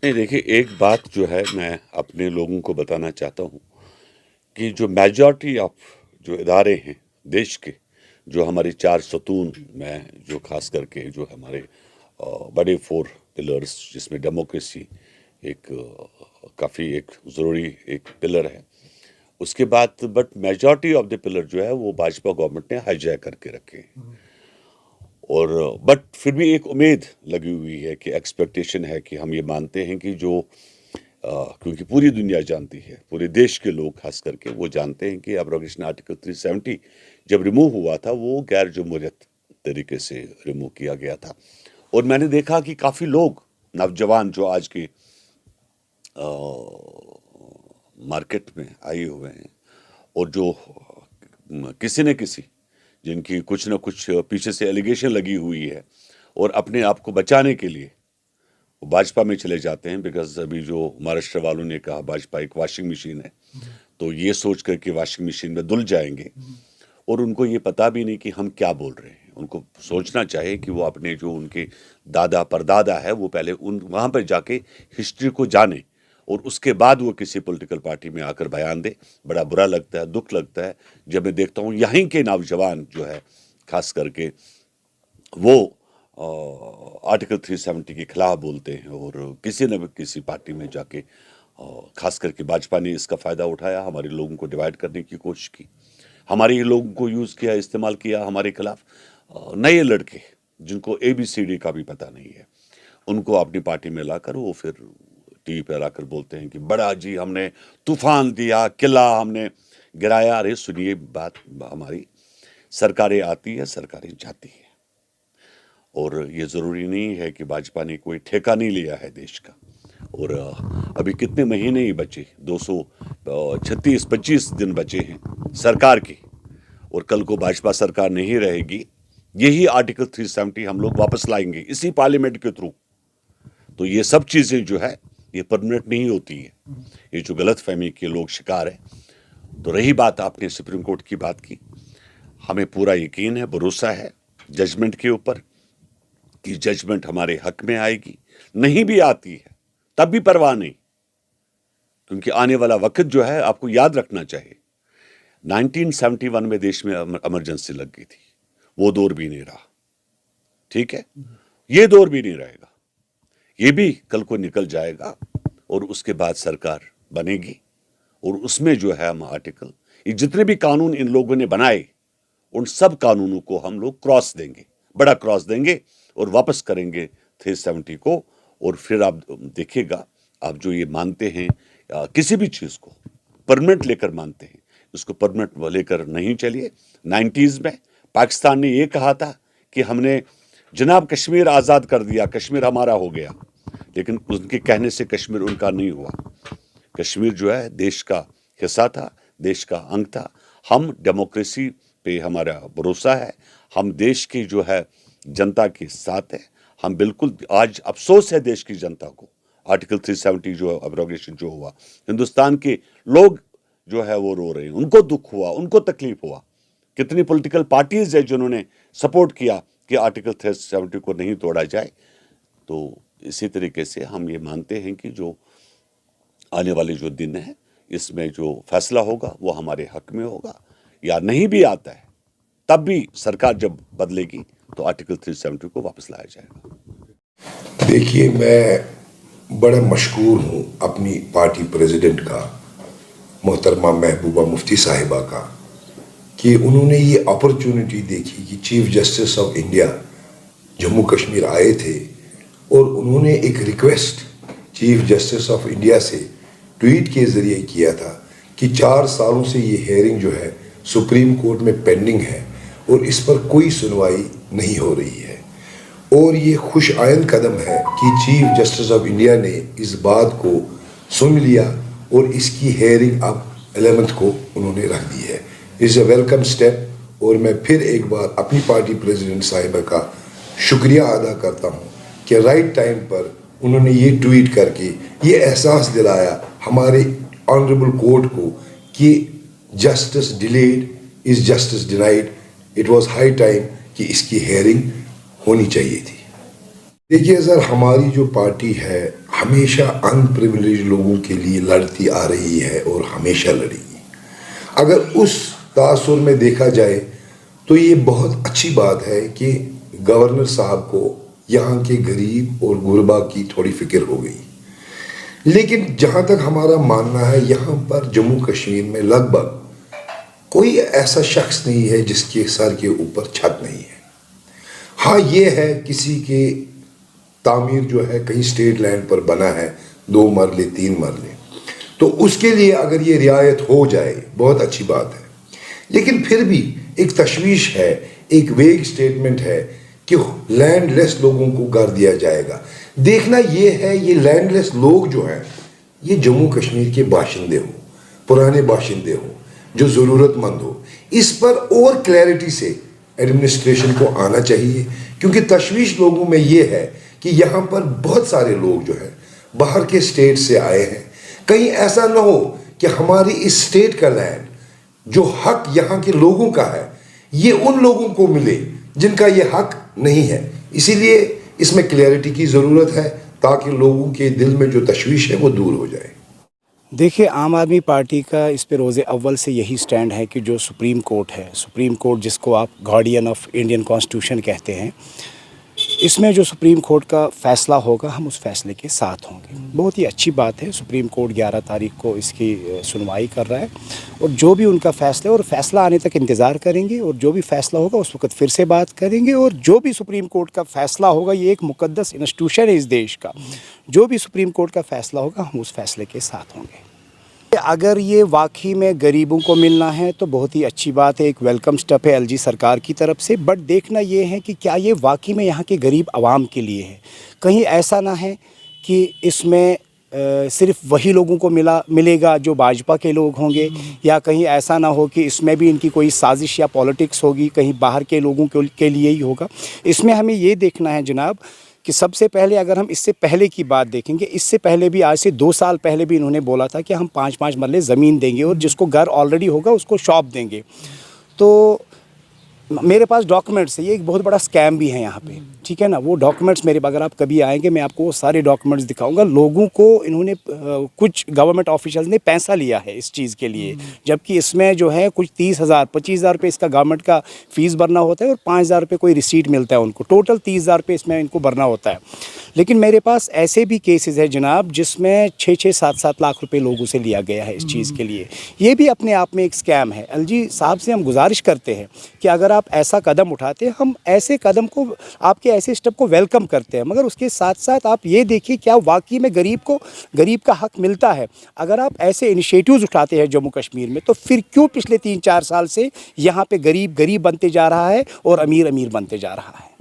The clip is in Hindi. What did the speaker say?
नहीं देखिए, एक बात जो है मैं अपने लोगों को बताना चाहता हूँ कि जो मेजॉरिटी ऑफ जो इदारे हैं देश के, जो हमारी चार सतून में जो खास करके जो हमारे बड़े फोर पिलर्स, जिसमें डेमोक्रेसी एक काफ़ी एक ज़रूरी एक पिलर है। उसके बाद but majority of the pillar जो है वो भाजपा गवर्नमेंट ने हाईजैक करके रखे हैं। और बट फिर भी एक उम्मीद लगी हुई है कि एक्सपेक्टेशन है कि हम ये मानते हैं कि जो क्योंकि पूरी दुनिया जानती है, पूरे देश के लोग खास करके वो जानते हैं कि एब्रोगेशन आर्टिकल 370 जब रिमूव हुआ था वो गैर जमहूरियत तरीके से रिमूव किया गया था। और मैंने देखा कि काफ़ी लोग नौजवान जो आज के मार्केट में आए हुए हैं और जो किसी न किसी जिनकी कुछ न कुछ पीछे से एलिगेशन लगी हुई है और अपने आप को बचाने के लिए वो भाजपा में चले जाते हैं। बिकॉज अभी जो महाराष्ट्र वालों ने कहा भाजपा एक वॉशिंग मशीन है, तो ये सोच कर कि वॉशिंग मशीन में धुल जाएंगे और उनको ये पता भी नहीं कि हम क्या बोल रहे हैं। उनको सोचना चाहिए कि वो अपने जो उनके दादा परदादा है वो पहले उन वहाँ पर जाके हिस्ट्री को जाने और उसके बाद वो किसी पॉलिटिकल पार्टी में आकर बयान दे। बड़ा बुरा लगता है, दुख लगता है जब मैं देखता हूँ यहीं के नौजवान जो है खास करके वो आर्टिकल 370 के खिलाफ बोलते हैं और किसी न किसी पार्टी में जाके खास करके भाजपा ने इसका फ़ायदा उठाया, हमारे लोगों को डिवाइड करने की कोशिश की, हमारे लोगों को यूज़ किया, इस्तेमाल किया हमारे खिलाफ। नए लड़के जिनको ABCD का भी पता नहीं है उनको अपनी पार्टी में लाकर वो फिर टीवी पर आकर बोलते हैं कि बड़ा जी हमने तूफान दिया, किला हमने गिराया। अरे सुनिए बात, हमारी सरकारें आती है, सरकारें जाती है और ये ज़रूरी नहीं है कि भाजपा ने कोई ठेका नहीं लिया है देश का। और अभी कितने महीने ही बचे, 236-25 दिन बचे हैं सरकार के, और कल को भाजपा सरकार नहीं रहेगी। यही आर्टिकल 370 हम लोग वापस लाएंगे इसी पार्लियामेंट के थ्रू। तो ये सब चीज़ें जो है ये परमानेंट नहीं होती है, ये जो गलत फहमी के लोग शिकार है। तो रही बात आपने सुप्रीम कोर्ट की बात की, हमें पूरा यकीन है, भरोसा है जजमेंट के ऊपर कि जजमेंट हमारे हक में आएगी। नहीं भी आती है तब भी परवाह नहीं, क्योंकि आने वाला वक्त जो है आपको याद रखना चाहिए 1971 में देश में इमरजेंसी लग गई थी, वो दौर भी नहीं रहा। ठीक है, ये दौर भी नहीं रहेगा, ये भी कल को निकल जाएगा और उसके बाद सरकार बनेगी और उसमें जो है हम आर्टिकल, ये जितने भी कानून इन लोगों ने बनाए उन सब कानूनों को हम लोग क्रॉस देंगे, बड़ा क्रॉस देंगे और वापस करेंगे 370 को। और फिर आप देखिएगा, आप जो ये मानते हैं किसी भी चीज़ को परमानेंट लेकर मानते हैं, इसको परमानेंट लेकर नहीं चलिए। 90s में पाकिस्तान ने ये कहा था कि हमने जनाब कश्मीर आज़ाद कर दिया, कश्मीर हमारा हो गया, लेकिन उनके कहने से कश्मीर उनका नहीं हुआ। कश्मीर जो है देश का हिस्सा था, देश का अंग था। हम डेमोक्रेसी पे हमारा भरोसा है, हम देश की जो है जनता के साथ है। हम बिल्कुल, आज अफसोस है देश की जनता को, आर्टिकल 370 जो एब्रोगेशन जो हुआ, हिंदुस्तान के लोग जो है वो रो रहे हैं, उनको दुख हुआ, उनको तकलीफ हुआ। कितनी पॉलिटिकल पार्टीज है जिन्होंने सपोर्ट किया कि आर्टिकल 370 को नहीं तोड़ा जाए। तो इसी तरीके से हम ये मानते हैं कि जो आने वाले जो दिन है इसमें जो फैसला होगा वो हमारे हक में होगा, या नहीं भी आता है तब भी सरकार जब बदलेगी तो आर्टिकल 370 को वापस लाया जाएगा। देखिए, मैं बड़ा मशकूर हूँ अपनी पार्टी प्रेसिडेंट का, मोहतरमा महबूबा मुफ्ती साहिबा का, कि उन्होंने ये अपॉर्चुनिटी देखी कि chief justice of India Jammu Kashmir आए थे और उन्होंने एक request chief justice of India से ट्वीट के ज़रिए किया था कि 4 सालों से ये हेयरिंग जो है सुप्रीम कोर्ट में पेंडिंग है और इस पर कोई सुनवाई नहीं हो रही है। और ये खुश आइंद कदम है कि चीफ जस्टिस ऑफ इंडिया ने इस बात को सुन लिया और इसकी हेयरिंग अब 11th को उन्होंने रख दी है। इज़ अ वेलकम स्टेप और मैं फिर एक बार अपनी पार्टी प्रेसिडेंट साहिबा का शुक्रिया अदा करता हूँ कि राइट टाइम पर उन्होंने ये ट्वीट करके ये एहसास दिलाया हमारे ऑनरेबल कोर्ट को कि justice delayed is justice denied. It was high time कि इसकी हेयरिंग होनी चाहिए थी। देखिए सर, हमारी जो पार्टी है, हमेशा अनप्रिविलेज लोगों के लिए लड़ती आ रही है और हमेशा लड़ेगी। अगर उस तासुर में देखा जाए तो ये बहुत अच्छी बात है कि गवर्नर साहब को यहाँ के गरीब और गुरबा की थोड़ी फिक्र हो गई। लेकिन जहाँ तक हमारा मानना है, यहाँ पर जम्मू कश्मीर में लगभग कोई ऐसा शख्स नहीं है जिसके सर के ऊपर छत नहीं है। हाँ, ये है किसी के तामीर जो है कहीं स्टेट लैंड पर बना है 2 मरले 3 मरले, तो उसके लिए अगर ये रियायत हो जाए बहुत अच्छी बात है। लेकिन फिर भी एक तशवीश है, एक वेग स्टेटमेंट है कि लैंडलेस लोगों को घर दिया जाएगा। देखना ये है ये लैंडलेस लोग जो हैं ये जम्मू कश्मीर के बाशिंदे हो, पुराने बाशिंदे हो, जो ज़रूरतमंद हो। इस पर और क्लैरिटी से एडमिनिस्ट्रेशन को आना चाहिए, क्योंकि तशवीश लोगों में ये है कि यहाँ पर बहुत सारे लोग जो हैं बाहर के स्टेट से आए हैं। कहीं ऐसा ना हो कि हमारी इस स्टेट का लैंड जो हक यहाँ के लोगों का है ये उन लोगों को मिले जिनका ये हक नहीं है। इसीलिए इसमें क्लैरिटी की ज़रूरत है ताकि लोगों के दिल में जो तशवीश है वो दूर हो जाए। देखिए, आम आदमी पार्टी का इस पे रोज़े अव्वल से यही स्टैंड है कि जो सुप्रीम कोर्ट है, सुप्रीम कोर्ट जिसको आप गार्डियन ऑफ इंडियन कॉन्स्टिट्यूशन कहते हैं, इसमें जो सुप्रीम कोर्ट का फ़ैसला होगा हम उस फैसले के साथ होंगे। बहुत ही अच्छी बात है, सुप्रीम कोर्ट 11 तारीख को इसकी सुनवाई कर रहा है और जो भी उनका फ़ैसला है और फैसला आने तक इंतज़ार करेंगे और जो भी फ़ैसला होगा उस वक्त फिर से बात करेंगे। और जो भी सुप्रीम कोर्ट का फ़ैसला होगा, ये एक मुक़द्दस इंस्टीट्यूशन है इस देश का, जो भी सुप्रीम कोर्ट का फ़ैसला होगा हम उस फैसले के साथ होंगे। अगर ये वाकई में गरीबों को मिलना है तो बहुत ही अच्छी बात है, एक वेलकम स्टेप है एलजी सरकार की तरफ से। बट देखना ये है कि क्या ये वाकई में यहाँ के गरीब आवाम के लिए है। कहीं ऐसा ना है कि इसमें सिर्फ वही लोगों को मिलेगा जो भाजपा के लोग होंगे, या कहीं ऐसा ना हो कि इसमें भी इनकी कोई साजिश या पॉलिटिक्स होगी, कहीं बाहर के लोगों के लिए ही होगा। इसमें हमें ये देखना है जनाब कि सबसे पहले अगर हम इससे पहले की बात देखेंगे, इससे पहले भी आज से 2 साल पहले भी इन्होंने बोला था कि हम 5-5 मरले ज़मीन देंगे और जिसको घर ऑलरेडी होगा उसको शॉप देंगे। तो मेरे पास डॉक्यूमेंट्स है, ये एक बहुत बड़ा स्कैम भी है यहाँ पे, ठीक है ना। वो डॉक्यूमेंट्स मेरे, अगर आप कभी आएंगे मैं आपको वो सारे डॉक्यूमेंट्स दिखाऊंगा। लोगों को इन्होंने कुछ गवर्नमेंट ऑफिशियल्स ने पैसा लिया है इस चीज़ के लिए, जबकि इसमें जो है कुछ 30,000 25,000 रुपये इसका गवर्नमेंट का फ़ीस भरना होता है और 5,000 रुपये कोई रिसीट मिलता है उनको। टोटल 30,000 रुपये इसमें इनको भरना होता है। लेकिन मेरे पास ऐसे भी केसेस है जनाब जिसमें 6-6 7-7 लाख रुपए लोगों से लिया गया है इस चीज़ के लिए। ये भी अपने आप में एक स्कैम है। एलजी साहब से हम गुजारिश करते हैं कि अगर आप ऐसा कदम उठाते हैं, हम ऐसे कदम को, आपके ऐसे स्टेप को वेलकम करते हैं, मगर उसके साथ साथ आप ये देखिए क्या वाकई में गरीब का हक मिलता है। अगर आप ऐसे इनिशिएटिव्स उठाते हैं जम्मू कश्मीर में, तो फिर क्यों पिछले 3-4 साल से यहाँ पे गरीब बनते जा रहा है और अमीर बनते जा रहा है।